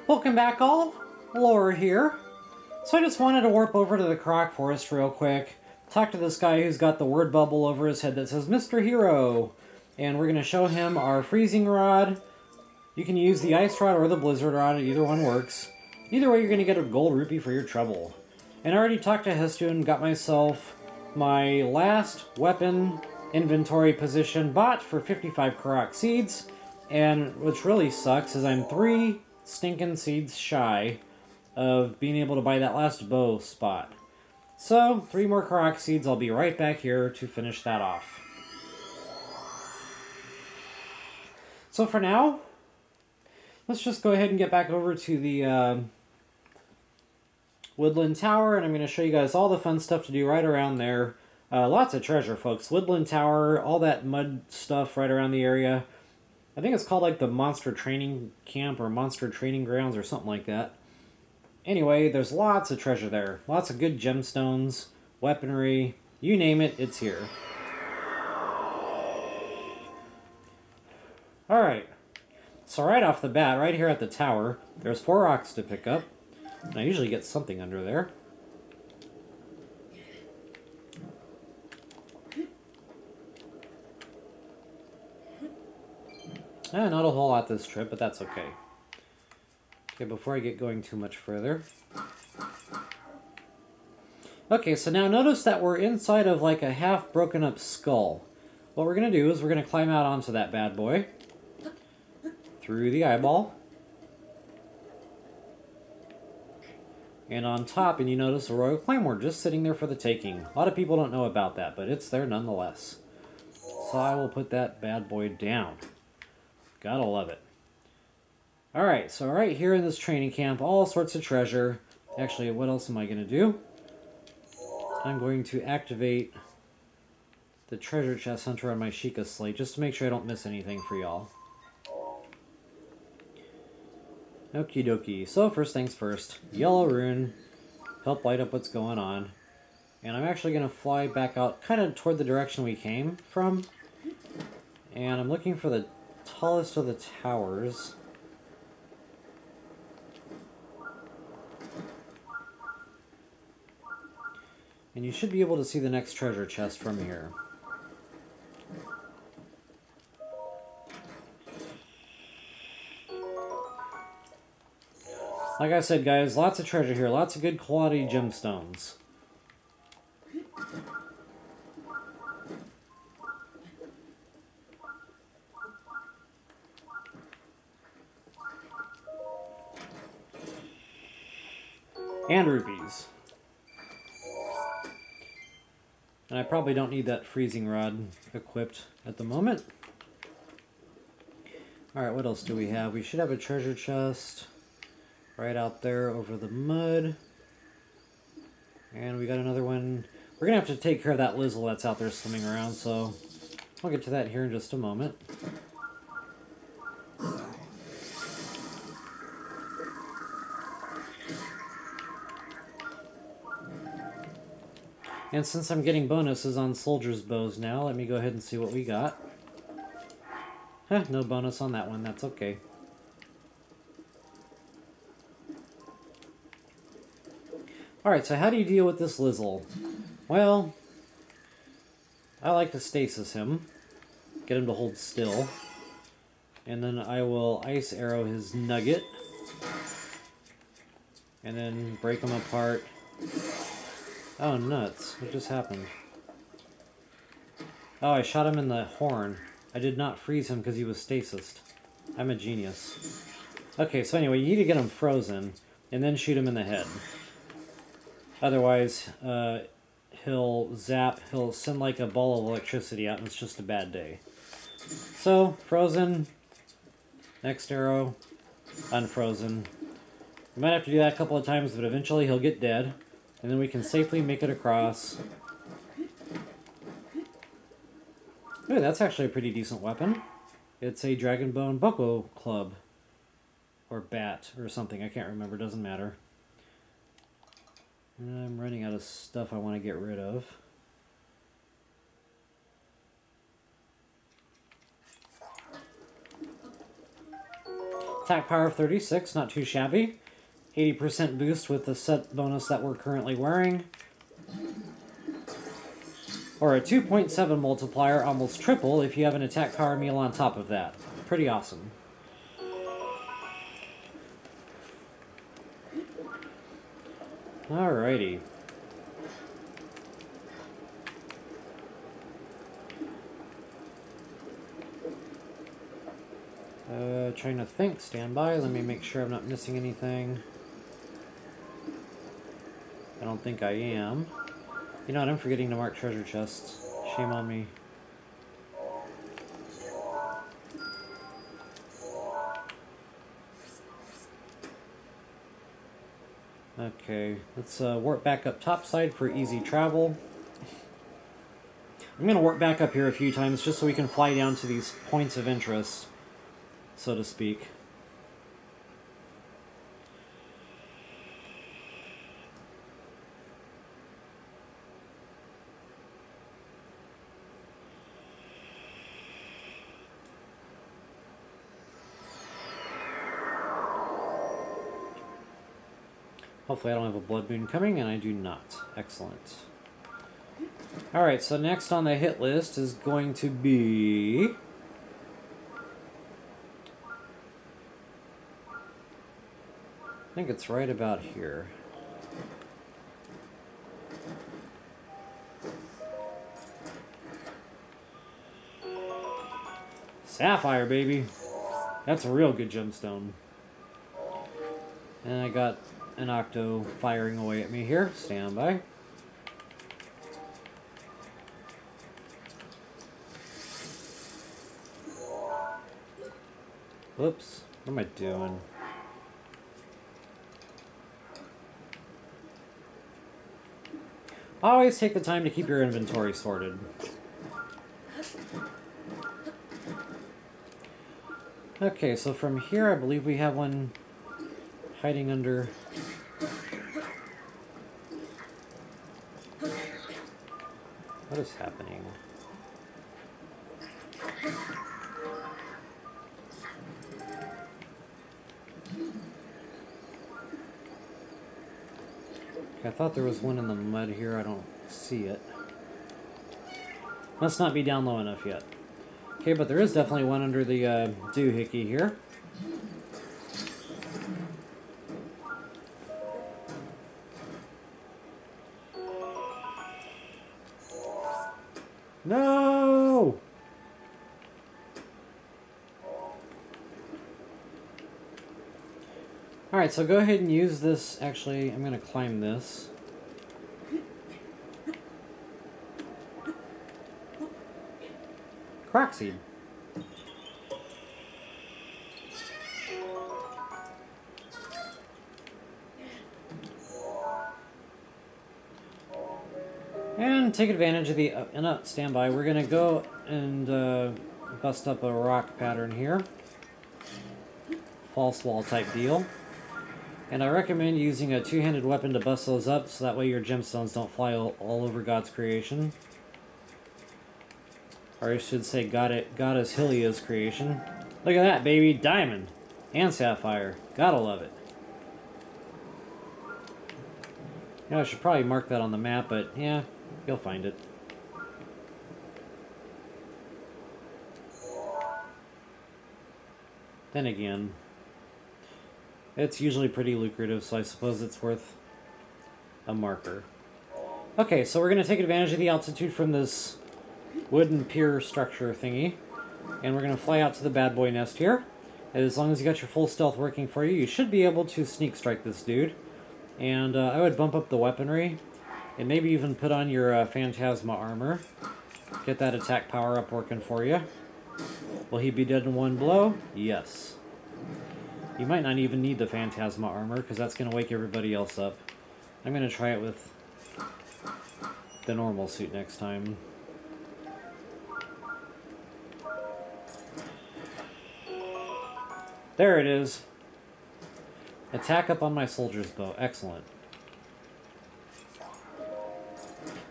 Welcome back all, Laura here. So I just wanted to warp over to the Korok Forest real quick, talk to this guy who's got the word bubble over his head that says Mr. Hero, and we're going to show him our freezing rod. You can use the ice rod or the blizzard rod, either one works. Either way you're going to get a gold rupee for your trouble. And I already talked to Hestu and got myself my last weapon inventory position bought for 55 Korok seeds, and which really sucks is I'm 3 stinking seeds shy of being able to buy that last bow spot. So, 3 more Korok seeds, I'll be right back here to finish that off. So for now, let's just go ahead and get back over to the Woodland Tower, and I'm going to show you guys all the fun stuff to do right around there. Lots of treasure, folks. Woodland Tower, all that mud stuff right around the area. I think it's called like the Monster Training Camp or Monster Training Grounds or something like that. Anyway, there's lots of treasure there. Lots of good gemstones, weaponry, you name it, it's here. Alright, so right off the bat, right here at the tower, there's 4 rocks to pick up. And I usually get something under there. Not a whole lot this trip, but that's okay. Okay, before I get going too much further. Okay, so now notice that we're inside of like a half broken up skull. What we're going to do is we're going to climb out onto that bad boy. Through the eyeball. And on top, and you notice a Royal Claymore just sitting there for the taking. A lot of people don't know about that, but it's there nonetheless. So I will put that bad boy down. Gotta love it. Alright, so right here in this training camp, all sorts of treasure. Actually, what else am I going to do? I'm going to activate the treasure chest hunter on my Sheikah slate, just to make sure I don't miss anything for y'all. Okie dokie. So first things first, yellow rune, help light up what's going on. And I'm actually going to fly back out kind of toward the direction we came from. And I'm looking for the tallest of the towers. And you should be able to see the next treasure chest from here. Like I said, guys, lots of treasure here. Lots of good quality gemstones. And rupees. And I probably don't need that freezing rod equipped at the moment. Alright, what else do we have? We should have a treasure chest right out there over the mud. And we got another one. We're going to have to take care of that Lizzle that's out there swimming around, so I'll get to that here in just a moment. And since I'm getting bonuses on soldiers' bows now, let me go ahead and see what we got. Huh, no bonus on that one, that's okay. Alright, so how do you deal with this Lizzle? Well, I like to stasis him. Get him to hold still. And then I will ice arrow his nugget. And then break him apart. Oh, nuts. What just happened? Oh, I shot him in the horn. I did not freeze him because he was stasised. I'm a genius. Okay, so anyway, you need to get him frozen, and then shoot him in the head. Otherwise, he'll zap, he'll send like a ball of electricity out, and it's just a bad day. So, frozen, next arrow, unfrozen. You might have to do that a couple of times, but eventually he'll get dead. And then we can safely make it across. Ooh, that's actually a pretty decent weapon. It's a Dragon Bone Boko Club. Or bat, or something. I can't remember, doesn't matter. I'm running out of stuff I want to get rid of. Attack power of 36, not too shabby. 80% boost with the set bonus that we're currently wearing. Or a 2.7 multiplier, almost triple, if you have an attack power meal on top of that. Pretty awesome. Alrighty. Trying to think. Stand by. Let me make sure I'm not missing anything. I don't think I am. You know what? I'm forgetting to mark treasure chests. Shame on me. Okay, let's warp back up topside for easy travel. I'm going to warp back up here a few times just so we can fly down to these points of interest, so to speak. Hopefully I don't have a blood moon coming, and I do not. Excellent. Alright, so next on the hit list is going to be... I think it's right about here. Sapphire, baby! That's a real good gemstone. And I got an Octo firing away at me here. Stand by. Whoops. What am I doing? Always take the time to keep your inventory sorted. Okay, so from here I believe we have one hiding under... What is happening? I thought there was one in the mud here. I don't see it. Must not be down low enough yet. Okay, but there is definitely one under the doohickey here. No! Alright, so go ahead and use this. Actually, I'm going to climb this. Korok seed. And take advantage of the... no, stand by. We're going to go and bust up a rock pattern here. False wall type deal. And I recommend using a two-handed weapon to bust those up, so that way your gemstones don't fly all over God's creation. Or I should say Goddess Hylia's creation. Look at that, baby! Diamond! And sapphire. Gotta love it. You know, I should probably mark that on the map, but yeah, you'll find it. Then again, it's usually pretty lucrative, so I suppose it's worth a marker. Okay, so we're going to take advantage of the altitude from this wooden pier structure thingy, and we're going to fly out to the bad boy nest here. As long as you got your full stealth working for you, you should be able to sneak strike this dude. And I would bump up the weaponry, and maybe even put on your Phantasma armor. Get that attack power up working for you. Will he be dead in one blow? Yes. You might not even need the Phantasma armor, because that's going to wake everybody else up. I'm going to try it with the normal suit next time. There it is. Attack up on my soldier's bow. Excellent.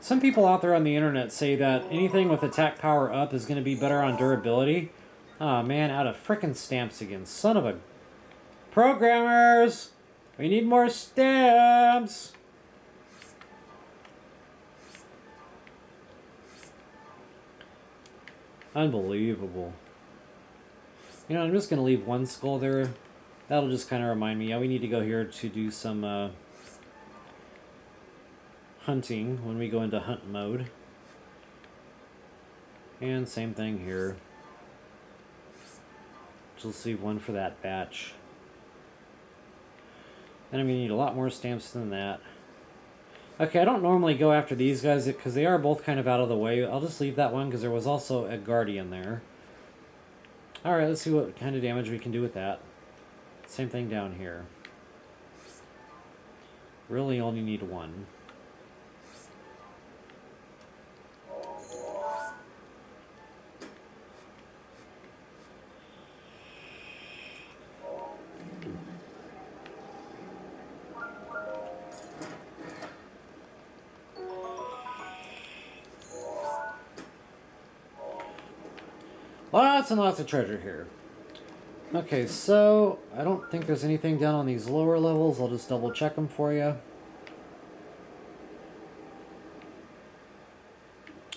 Some people out there on the internet say that anything with attack power up is going to be better on durability. Aw, man, out of frickin' stamps again. Son of a Programmers! We need more stamps! Unbelievable. You know, I'm just going to leave one skull there. That'll just kind of remind me. Yeah, we need to go here to do some hunting when we go into hunt mode. And same thing here. Just leave one for that batch. And I'm going to need a lot more stamps than that. Okay, I don't normally go after these guys because they are both kind of out of the way. I'll just leave that one because there was also a guardian there. Alright, let's see what kind of damage we can do with that. Same thing down here. Really only need one. Lots and lots of treasure here. Okay, so I don't think there's anything down on these lower levels. I'll just double check them for you.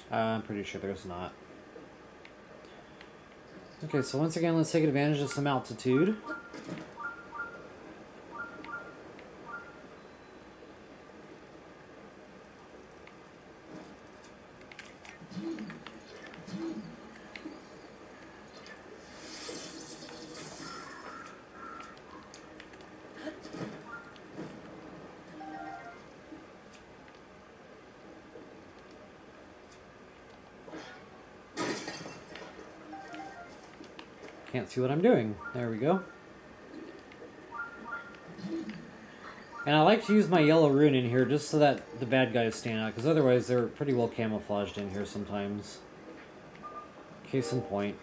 I'm pretty sure there's not. Okay, so once again, let's take advantage of some altitude. Can't see what I'm doing. There we go. And I like to use my yellow rune in here just so that the bad guys stand out, because otherwise they're pretty well camouflaged in here sometimes. Case in point.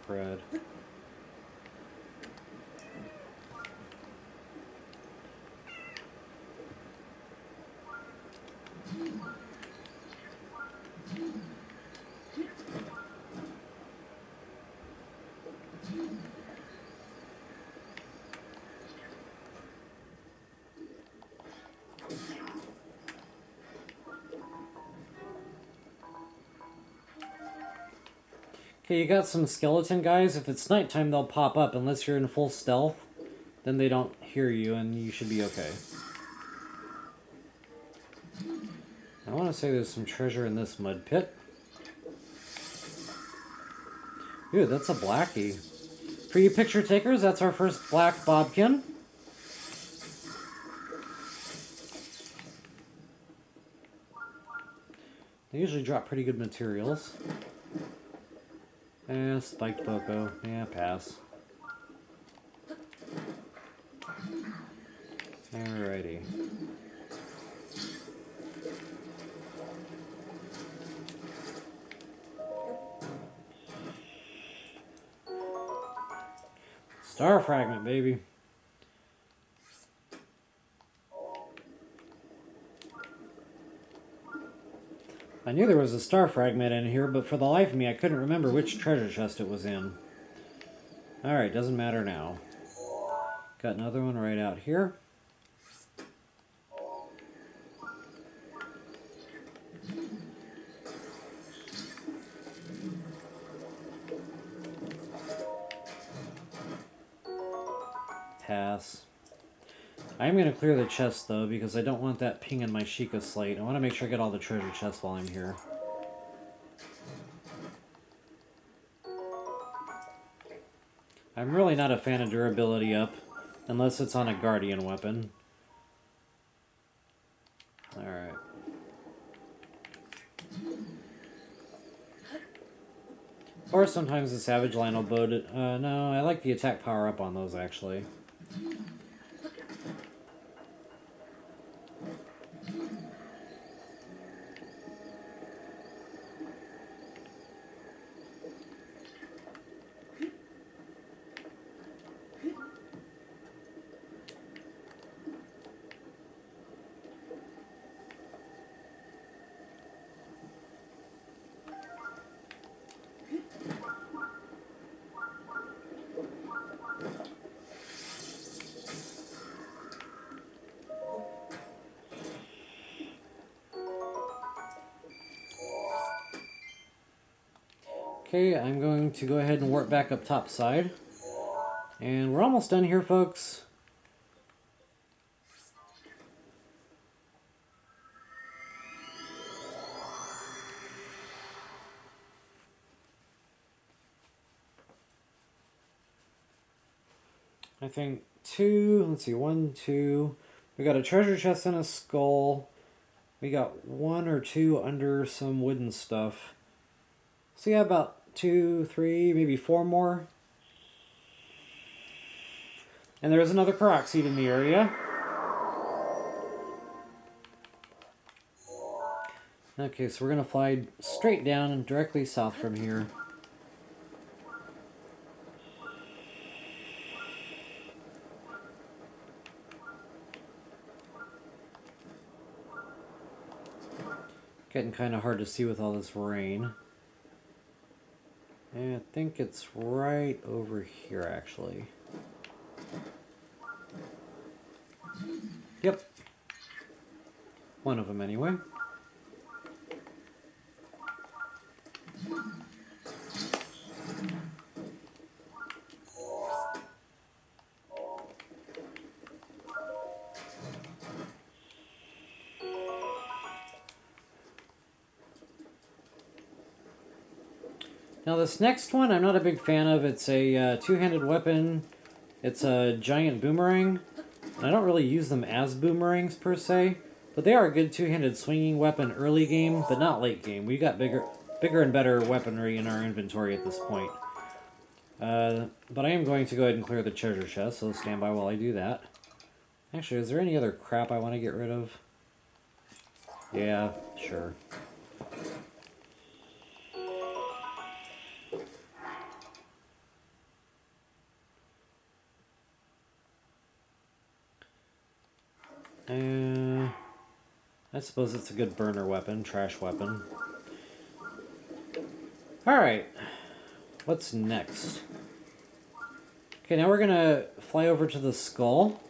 Crud. Okay, you got some skeleton guys. If it's nighttime, they'll pop up. Unless you're in full stealth, then they don't hear you, and you should be okay. I want to say there's some treasure in this mud pit. Ooh, that's a blackie. For you picture takers, that's our first black bobkin. They usually drop pretty good materials. Eh, spiked Boko. Yeah, pass. Alrighty. Star Fragment, baby. I knew there was a Star Fragment in here, but for the life of me, I couldn't remember which treasure chest it was in. Alright, doesn't matter now. Got another one right out here. Pass. I'm going to clear the chest, though, because I don't want that pinging my Sheikah slate. I want to make sure I get all the treasure chests while I'm here. I'm really not a fan of durability up, unless it's on a guardian weapon. Alright. Or sometimes the Savage line will boat it. No, I like the attack power up on those, actually. Okay, I'm going to go ahead and warp back up topside. And we're almost done here, folks. I think two, let's see, 1, 2. We got a treasure chest and a skull. We got 1 or 2 under some wooden stuff. So yeah, about 2, 3, maybe 4 more. And there's another Korok seed in the area. Okay, so we're going to fly straight down and directly south from here. Getting kind of hard to see with all this rain. And I think it's right over here, actually. Yep. One of them, anyway. Now this next one I'm not a big fan of. It's a two-handed weapon. It's a giant boomerang. And I don't really use them as boomerangs per se, but they are a good two-handed swinging weapon early game, but not late game. We got bigger and better weaponry in our inventory at this point. But I am going to go ahead and clear the treasure chest, so stand by while I do that. Actually, is there any other crap I want to get rid of? Yeah, sure. I suppose it's a good burner weapon, trash weapon. Alright, what's next? Okay, now we're gonna fly over to the skull.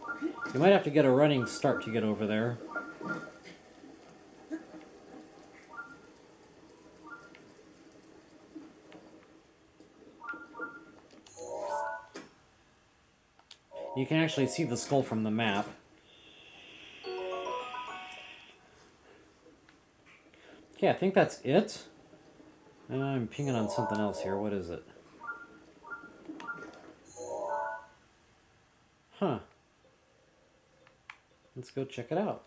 You might have to get a running start to get over there. You can actually see the skull from the map. Okay, I think that's it. I'm pinging on something else here. What is it? Huh. Let's go check it out.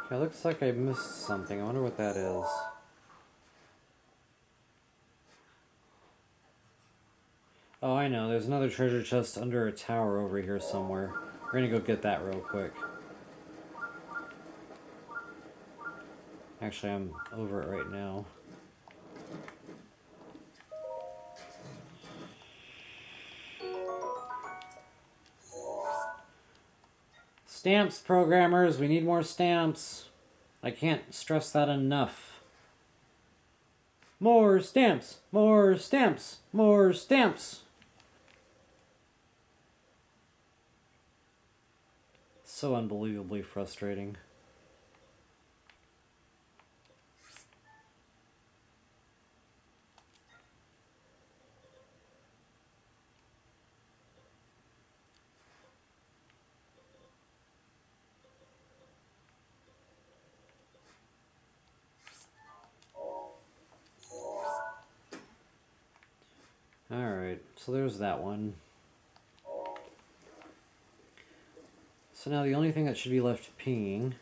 Okay, looks like I missed something. I wonder what that is. Oh, I know. There's another treasure chest under a tower over here somewhere. We're gonna go get that real quick. Actually, I'm over it right now. Stamps, programmers! We need more stamps! I can't stress that enough. More stamps! More stamps! More stamps! So unbelievably frustrating. Alright, so there's that one. So now the only thing that should be left pinging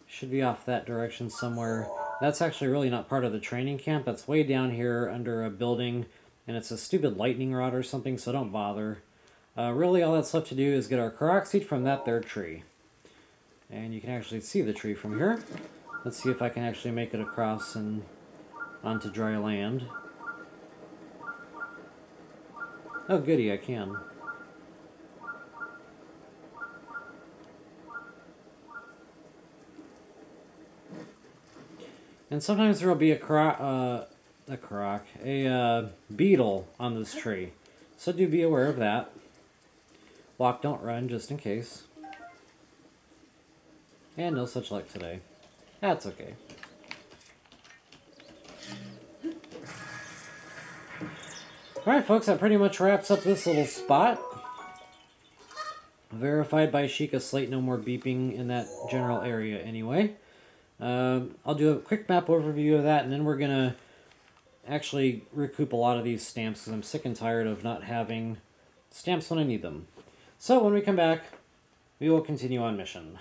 should be off that direction somewhere. That's actually really not part of the training camp. That's way down here under a building and it's a stupid lightning rod or something, so don't bother. Really, all that's left to do is get our Korok seed from that there tree. And you can actually see the tree from here. Let's see if I can actually make it across and onto dry land. Oh goody, I can. And sometimes there will be a beetle on this tree. So do be aware of that. Walk, don't run, just in case. And no such luck today. That's okay. Alright folks, that pretty much wraps up this little spot. Verified by Sheikah Slate, no more beeping in that general area anyway. I'll do a quick map overview of that, and then we're going to actually recoup a lot of these stamps because I'm sick and tired of not having stamps when I need them. So when we come back, we will continue on mission.